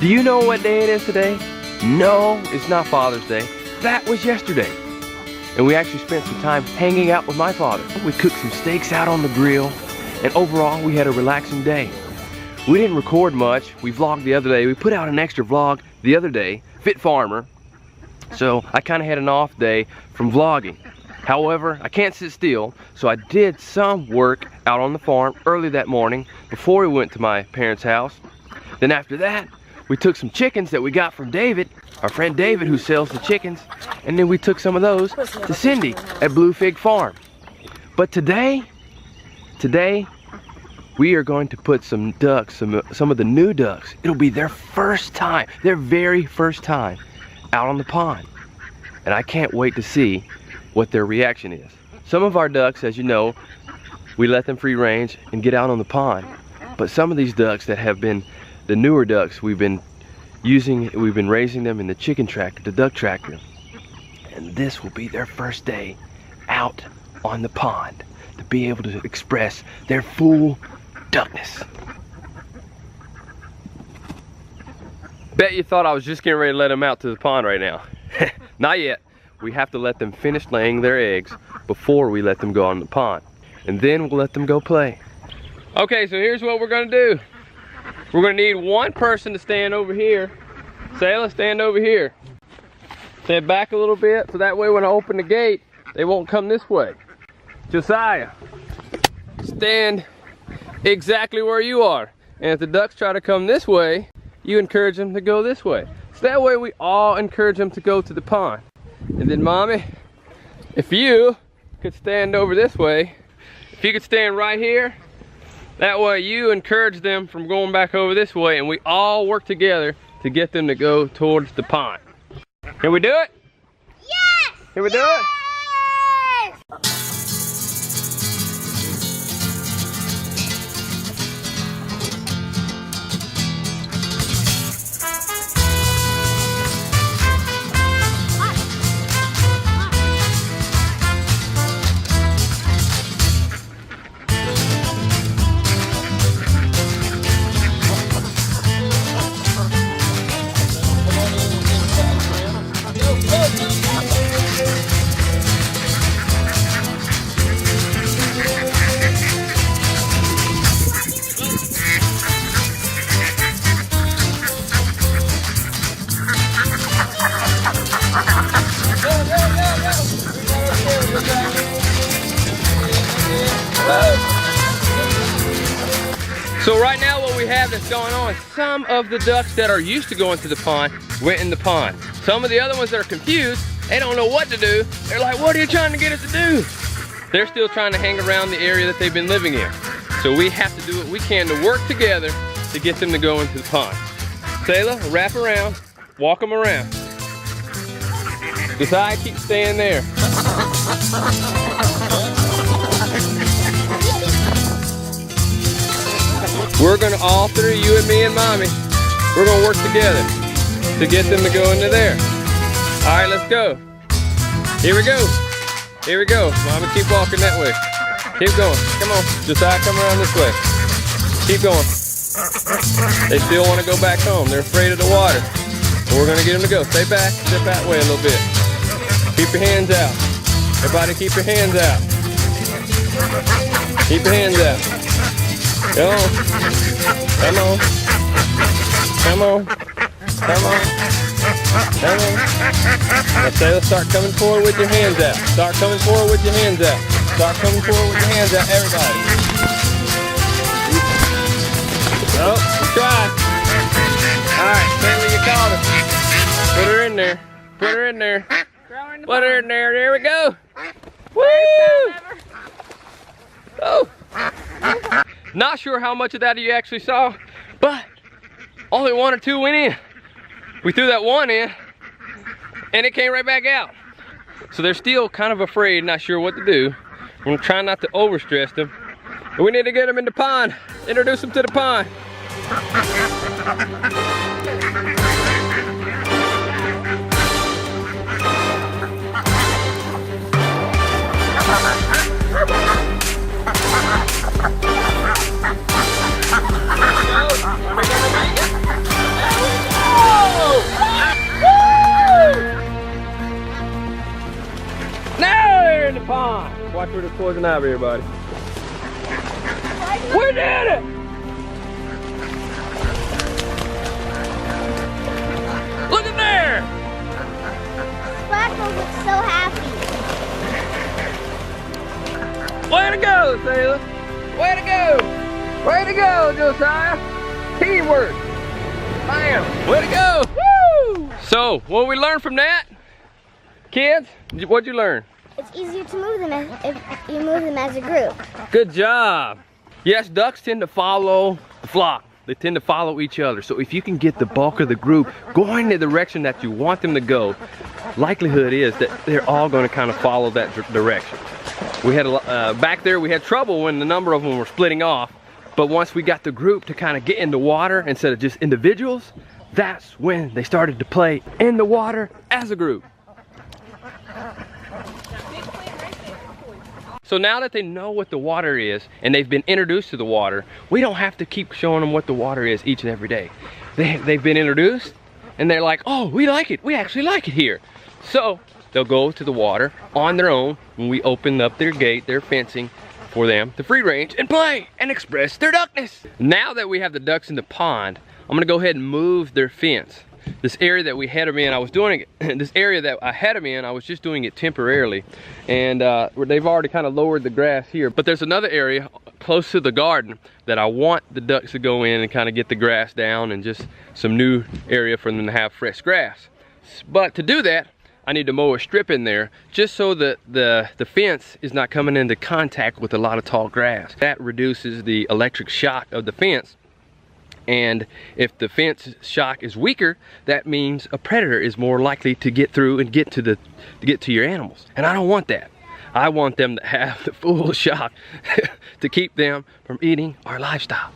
Do you know what day it is today? No, it's not Father's Day. That was yesterday. And we actually spent some time hanging out with my father. We cooked some steaks out on the grill, and overall we had a relaxing day. We didn't record much. We vlogged the other day. We put out an extra vlog the other day, Fit Farmer. So I kind of had an off day from vlogging. However, I can't sit still, so I did some work out on the farm early that morning before we went to my parents' house. Then after that, we took some chickens that we got from David, our friend David who sells the chickens, and then we took some of those to Cindy at Blue Fig Farm. But today we are going to put some ducks, some of the new ducks. It'll be their first time, their very first time out on the pond. And I can't wait to see what their reaction is. Some of our ducks, as you know, we let them free range and get out on the pond. But some of these ducks that have been the newer ducks, we've been raising them in the chicken tractor, the duck tractor. And this will be their first day out on the pond to be able to express their full duckness. Bet you thought I was just getting ready to let them out to the pond right now. Not yet. We have to let them finish laying their eggs before we let them go on the pond. And then we'll let them go play. Okay, so here's what we're gonna do. We're gonna need one person to stand over here. Sayla, stand over here. Stand back a little bit so that way when I open the gate, they won't come this way. Josiah, stand exactly where you are. And if the ducks try to come this way, you encourage them to go this way. So that way we all encourage them to go to the pond. And then Mommy, if you could stand over this way, if you could stand right here, that way you encourage them from going back over this way, and we all work together to get them to go towards the pond. Can we do it? Yes! Can we do it? So right now what we have that's going on, some of the ducks that are used to going to the pond went in the pond. Some of the other ones that are confused, they don't know what to do. They're like, what are you trying to get us to do? They're still trying to hang around the area that they've been living in. So we have to do what we can to work together to get them to go into the pond. Sayla, wrap around, walk them around. Josiah, keep staying there. We're gonna, all three, you and me and Mommy, we're gonna work together to get them to go into there. All right, let's go. Here we go. Here we go. Mommy, keep walking that way. Keep going. Come on. Josiah, come around this way. Keep going. They still want to go back home. They're afraid of the water. But we're gonna get them to go. Stay back. Step that way a little bit. Keep your hands out. Everybody keep your hands out. Keep your hands out. Come on. Come on. Come on. Come on. Come on. Now Sayla, start coming forward with your hands out. Start coming forward with your hands out. Start coming forward with your hands out, everybody. Oh, you tried. Alright, Sayla, you caught her. Put her in there. Put her in there. Put her in there. There we go. Woo! Oh. Not sure how much of that you actually saw, but only one or two went in. We threw that one in, and it came right back out. So they're still kind of afraid, not sure what to do. We're trying not to overstress them. But we need to get them in the pond, introduce them to the pond. Are we gonna make it? after the poison ivy, everybody. We did it! Look at there! Sparkles looks so happy. Way to go, Sailor! Way to go! Way to go, Josiah! Teamwork! Bam! Way to go! Woo! So, what we learned from that? Kids, what'd you learn? It's easier to move them if you move them as a group. Good job. Yes, ducks tend to follow the flock. They tend to follow each other. So if you can get the bulk of the group going in the direction that you want them to go, likelihood is that they're all going to kind of follow that direction. We had back there, we had trouble when the number of them were splitting off. But once we got the group to kind of get in the water instead of just individuals, that's when they started to play in the water as a group. So now that they know what the water is and they've been introduced to the water, we don't have to keep showing them what the water is each and every day. They've been introduced and they're like, oh, we like it. We actually like it here. So they'll go to the water on their own when we open up their gate, their fencing for them to free range and play and express their duckness. Now that we have the ducks in the pond, I'm gonna go ahead and move their fence. This area that we had them in, I was doing it, this area that I had them in, I was just doing it temporarily. And they've already kind of lowered the grass here. But there's another area close to the garden that I want the ducks to go in and kind of get the grass down and just some new area for them to have fresh grass. But to do that, I need to mow a strip in there just so that the fence is not coming into contact with a lot of tall grass. That reduces the electric shock of the fence. And if the fence shock is weaker, that means a predator is more likely to get through and get to your animals. And I don't want that. I want them to have the full shock to keep them from eating our livestock.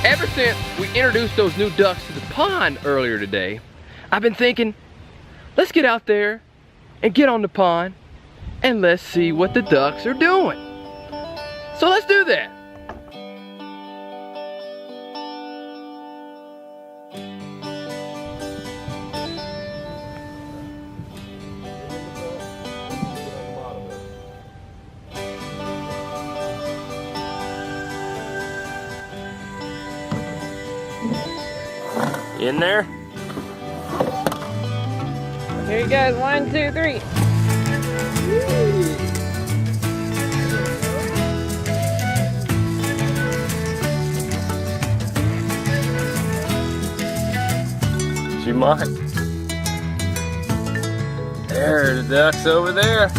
Ever since we introduced those new ducks to the pond earlier today, I've been thinking, let's get out there and get on the pond and let's see what the ducks are doing. So let's do that. In there. Here he goes, 1, 2, 3. She might. There, the duck's over there.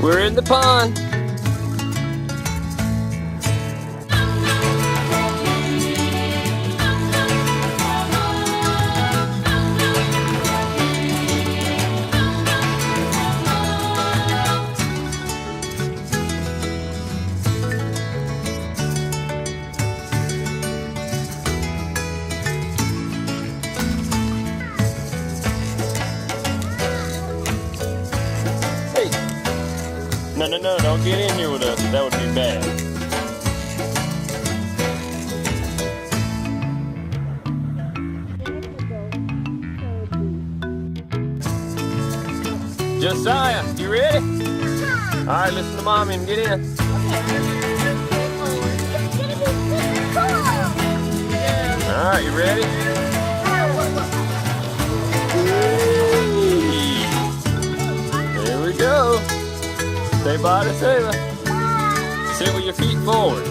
We're in the pond. No, don't get in here with us. That would be bad. Josiah, you ready? All right, listen to Mommy and get in. Alright, you ready? There we go. Say bye to Sailor. Sit with your feet forward.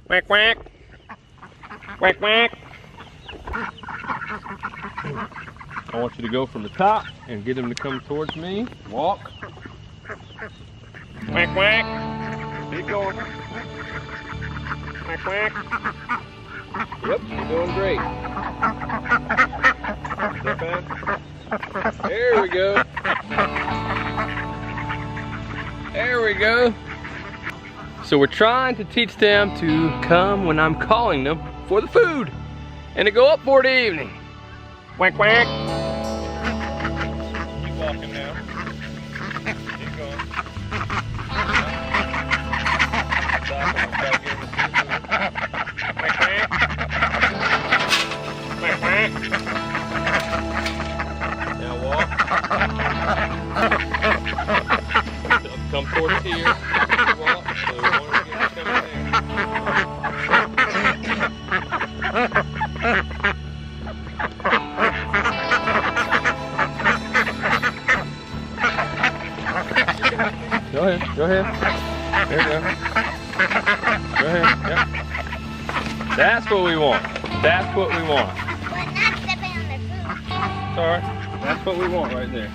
Quack, quack. Quack, quack. I want you to go from the top and get him to come towards me. Walk. Quack, quack. Keep going. Quack, quack. Yep, you're doing great. Step in. There we go. There we go. So we're trying to teach them to come when I'm calling them for the food and to go up for the evening. Quack, quack. Keep walking now. Keep going. Stop and try to get them to see the food. Quack, quack. Quack, quack. Now walk. Come towards here. Walk. So we want to get them coming there. Go ahead. There you go. Go ahead. Yep. That's what we want. That's what we want. But not stepping on their food. Sorry. That's what we want right there.